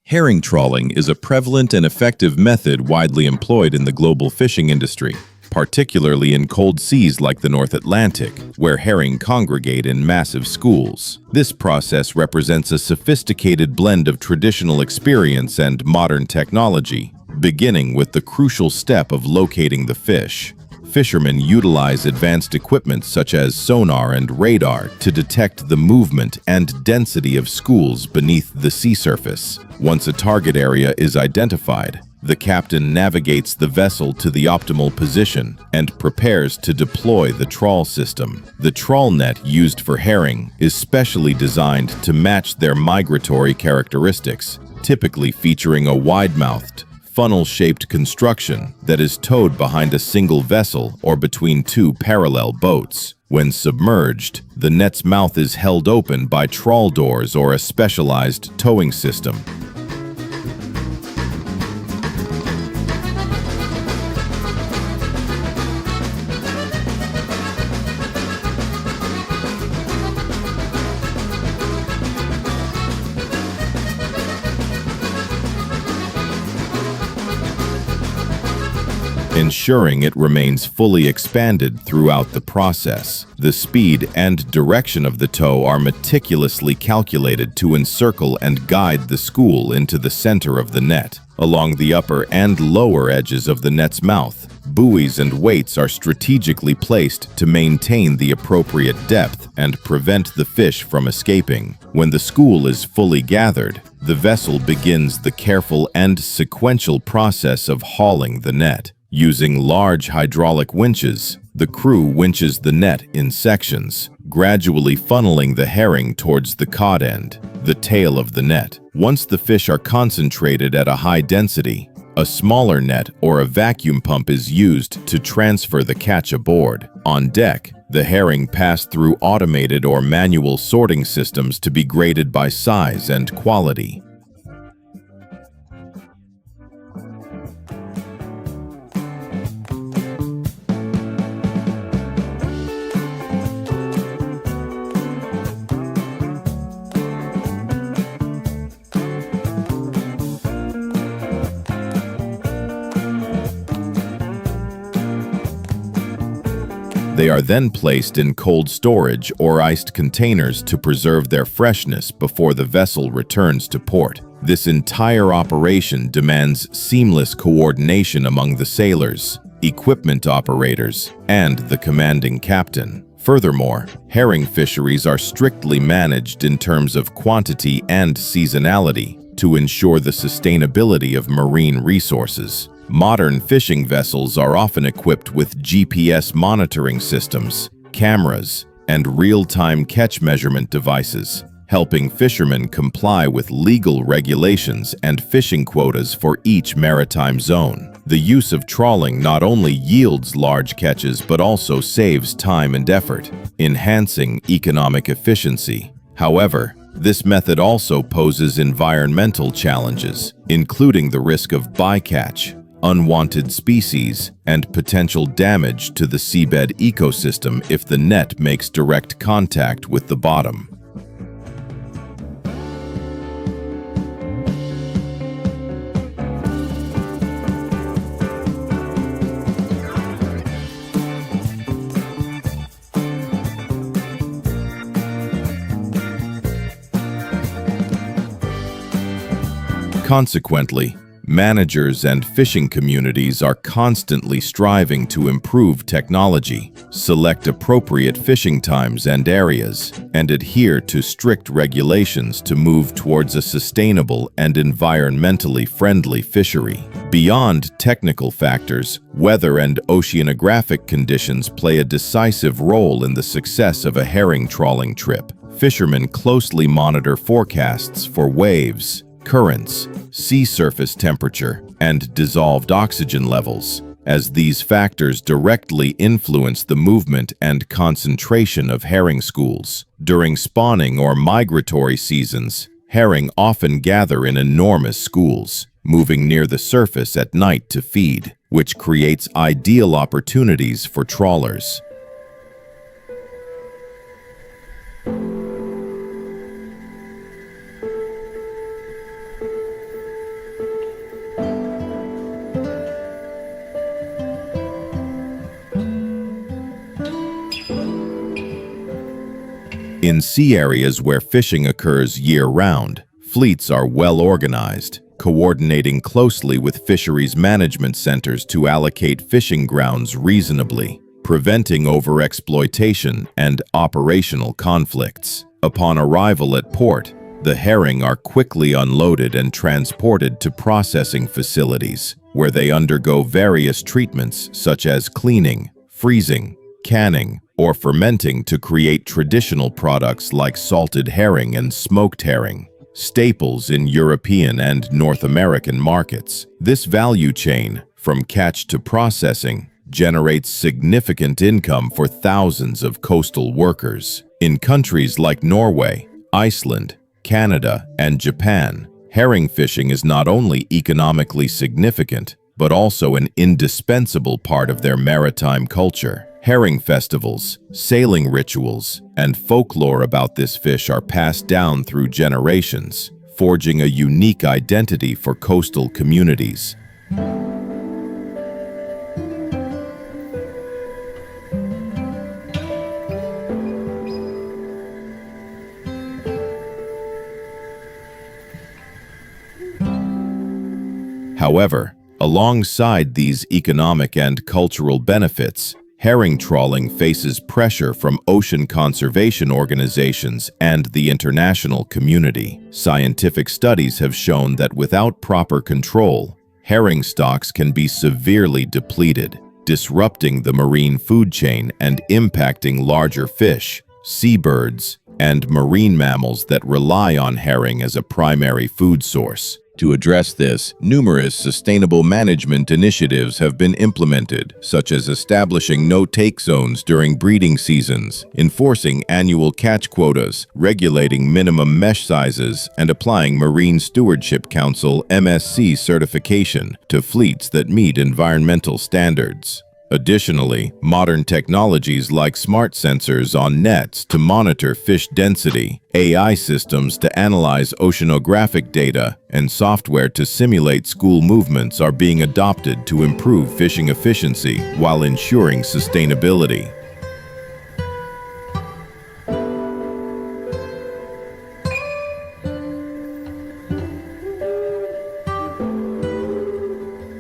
Herring trawling is a prevalent and effective method widely employed in the global fishing industry, particularly in cold seas like the North Atlantic, where herring congregate in massive schools. This process represents a sophisticated blend of traditional experience and modern technology, beginning with the crucial step of locating the fish. Fishermen utilize advanced equipment such as sonar and radar to detect the movement and density of schools beneath the sea surface. Once a target area is identified, the captain navigates the vessel to the optimal position and prepares to deploy the trawl system. The trawl net used for herring is specially designed to match their migratory characteristics, typically featuring a wide-mouthed, funnel-shaped construction that is towed behind a single vessel or between two parallel boats. When submerged, the net's mouth is held open by trawl doors or a specialized towing system. Ensuring it remains fully expanded throughout the process. The speed and direction of the tow are meticulously calculated to encircle and guide the school into the center of the net. Along the upper and lower edges of the net's mouth, buoys and weights are strategically placed to maintain the appropriate depth and prevent the fish from escaping. When the school is fully gathered, the vessel begins the careful and sequential process of hauling the net. Using large hydraulic winches, the crew winches the net in sections, gradually funneling the herring towards the cod end, the tail of the net. Once the fish are concentrated at a high density, a smaller net or a vacuum pump is used to transfer the catch aboard. On deck, the herring pass through automated or manual sorting systems to be graded by size and quality. They are then placed in cold storage or iced containers to preserve their freshness before the vessel returns to port. This entire operation demands seamless coordination among the sailors, equipment operators, and the commanding captain. Furthermore, herring fisheries are strictly managed in terms of quantity and seasonality to ensure the sustainability of marine resources. Modern fishing vessels are often equipped with GPS monitoring systems, cameras, and real-time catch measurement devices, helping fishermen comply with legal regulations and fishing quotas for each maritime zone. The use of trawling not only yields large catches but also saves time and effort, enhancing economic efficiency. However, this method also poses environmental challenges, including the risk of bycatch, unwanted species, and potential damage to the seabed ecosystem if the net makes direct contact with the bottom. Consequently, managers and fishing communities are constantly striving to improve technology, select appropriate fishing times and areas, and adhere to strict regulations to move towards a sustainable and environmentally friendly fishery. Beyond technical factors, weather and oceanographic conditions play a decisive role in the success of a herring trawling trip. Fishermen closely monitor forecasts for waves, currents, sea surface temperature, and dissolved oxygen levels, as these factors directly influence the movement and concentration of herring schools. During spawning or migratory seasons, herring often gather in enormous schools, moving near the surface at night to feed, which creates ideal opportunities for trawlers. In sea areas where fishing occurs year-round, fleets are well organized, coordinating closely with fisheries management centers to allocate fishing grounds reasonably, preventing overexploitation and operational conflicts. Upon arrival at port, the herring are quickly unloaded and transported to processing facilities, where they undergo various treatments such as cleaning, freezing, canning, or fermenting to create traditional products like salted herring and smoked herring, staples in European and North American markets. This value chain, from catch to processing, generates significant income for thousands of coastal workers. In countries like Norway, Iceland, Canada, and Japan, herring fishing is not only economically significant, but also an indispensable part of their maritime culture. Herring festivals, sailing rituals, and folklore about this fish are passed down through generations, forging a unique identity for coastal communities. However, alongside these economic and cultural benefits, herring trawling faces pressure from ocean conservation organizations and the international community. Scientific studies have shown that without proper control, herring stocks can be severely depleted, disrupting the marine food chain and impacting larger fish, seabirds, and marine mammals that rely on herring as a primary food source. To address this, numerous sustainable management initiatives have been implemented, such as establishing no-take zones during breeding seasons, enforcing annual catch quotas, regulating minimum mesh sizes, and applying Marine Stewardship Council (MSC) certification to fleets that meet environmental standards. Additionally, modern technologies like smart sensors on nets to monitor fish density, AI systems to analyze oceanographic data, and software to simulate school movements are being adopted to improve fishing efficiency while ensuring sustainability.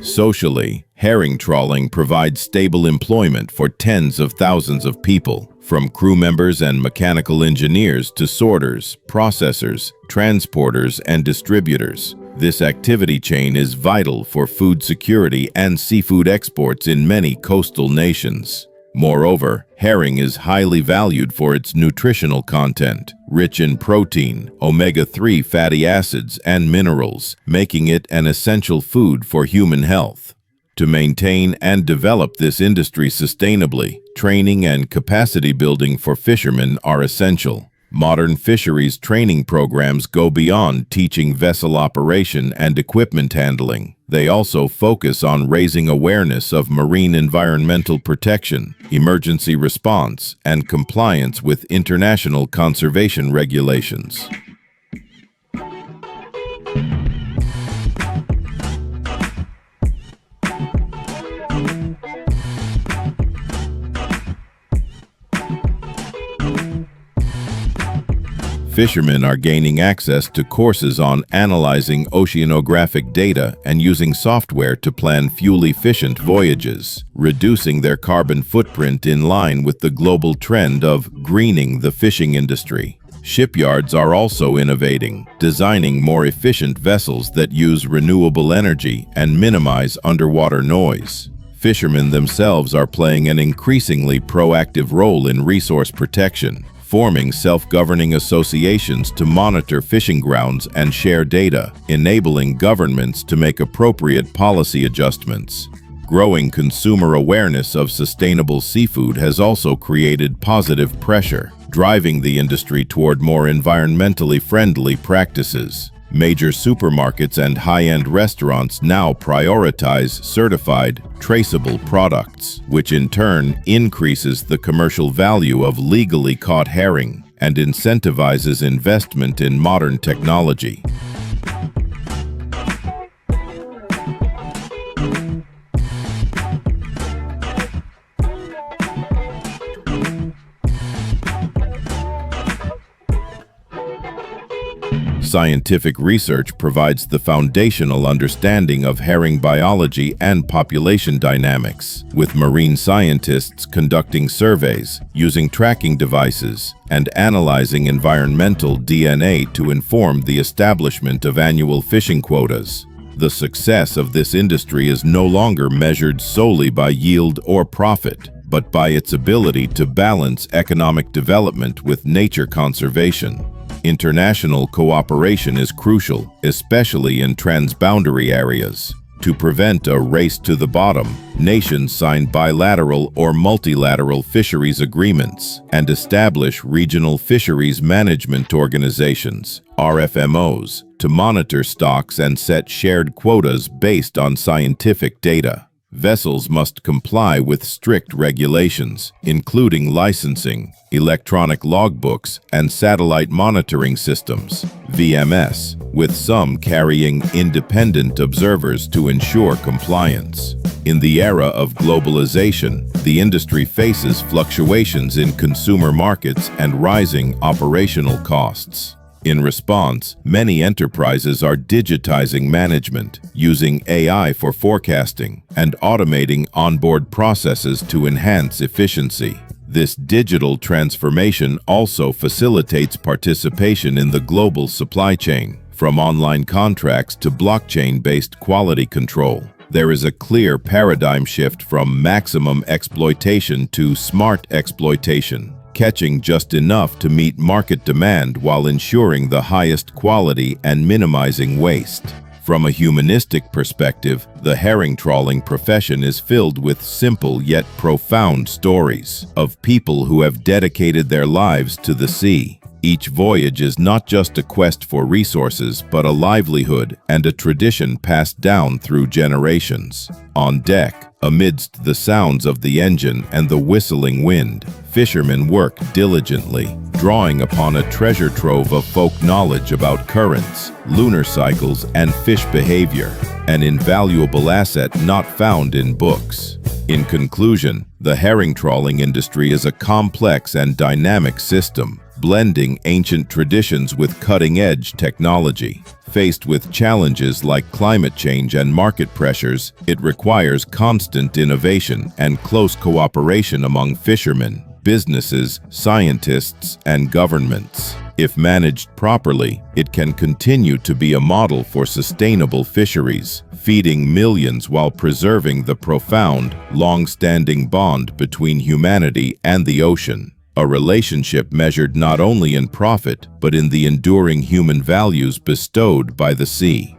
Socially, herring trawling provides stable employment for tens of thousands of people, from crew members and mechanical engineers to sorters, processors, transporters, and distributors. This activity chain is vital for food security and seafood exports in many coastal nations. Moreover, herring is highly valued for its nutritional content, rich in protein, omega-3 fatty acids, and minerals, making it an essential food for human health. To maintain and develop this industry sustainably, training and capacity building for fishermen are essential. Modern fisheries training programs go beyond teaching vessel operation and equipment handling. They also focus on raising awareness of marine environmental protection, emergency response, and compliance with international conservation regulations. Fishermen are gaining access to courses on analyzing oceanographic data and using software to plan fuel-efficient voyages, reducing their carbon footprint in line with the global trend of greening the fishing industry. Shipyards are also innovating, designing more efficient vessels that use renewable energy and minimize underwater noise. Fishermen themselves are playing an increasingly proactive role in resource protection, forming self-governing associations to monitor fishing grounds and share data, enabling governments to make appropriate policy adjustments. Growing consumer awareness of sustainable seafood has also created positive pressure, driving the industry toward more environmentally friendly practices. Major supermarkets and high-end restaurants now prioritize certified, traceable products, which in turn increases the commercial value of legally caught herring and incentivizes investment in modern technology. Scientific research provides the foundational understanding of herring biology and population dynamics, with marine scientists conducting surveys, using tracking devices, and analyzing environmental DNA to inform the establishment of annual fishing quotas. The success of this industry is no longer measured solely by yield or profit, but by its ability to balance economic development with nature conservation. International cooperation is crucial, especially in transboundary areas. To prevent a race to the bottom, nations sign bilateral or multilateral fisheries agreements and establish regional fisheries management organizations, RFMOs, to monitor stocks and set shared quotas based on scientific data. Vessels must comply with strict regulations, including licensing, electronic logbooks, and satellite monitoring systems, VMS, with some carrying independent observers to ensure compliance. In the era of globalization, the industry faces fluctuations in consumer markets and rising operational costs. In response, many enterprises are digitizing management, using AI for forecasting, and automating onboard processes to enhance efficiency. This digital transformation also facilitates participation in the global supply chain, from online contracts to blockchain-based quality control. There is a clear paradigm shift from maximum exploitation to smart exploitation, catching just enough to meet market demand while ensuring the highest quality and minimizing waste. From a humanistic perspective, the herring trawling profession is filled with simple yet profound stories of people who have dedicated their lives to the sea. Each voyage is not just a quest for resources, but a livelihood and a tradition passed down through generations. On deck, amidst the sounds of the engine and the whistling wind, fishermen work diligently, drawing upon a treasure trove of folk knowledge about currents, lunar cycles, and fish behavior, an invaluable asset not found in books. In conclusion, the herring trawling industry is a complex and dynamic system, blending ancient traditions with cutting-edge technology. Faced with challenges like climate change and market pressures, it requires constant innovation and close cooperation among fishermen, businesses, scientists, and governments. If managed properly, it can continue to be a model for sustainable fisheries, feeding millions while preserving the profound, long-standing bond between humanity and the ocean. A relationship measured not only in profit, but in the enduring human values bestowed by the sea.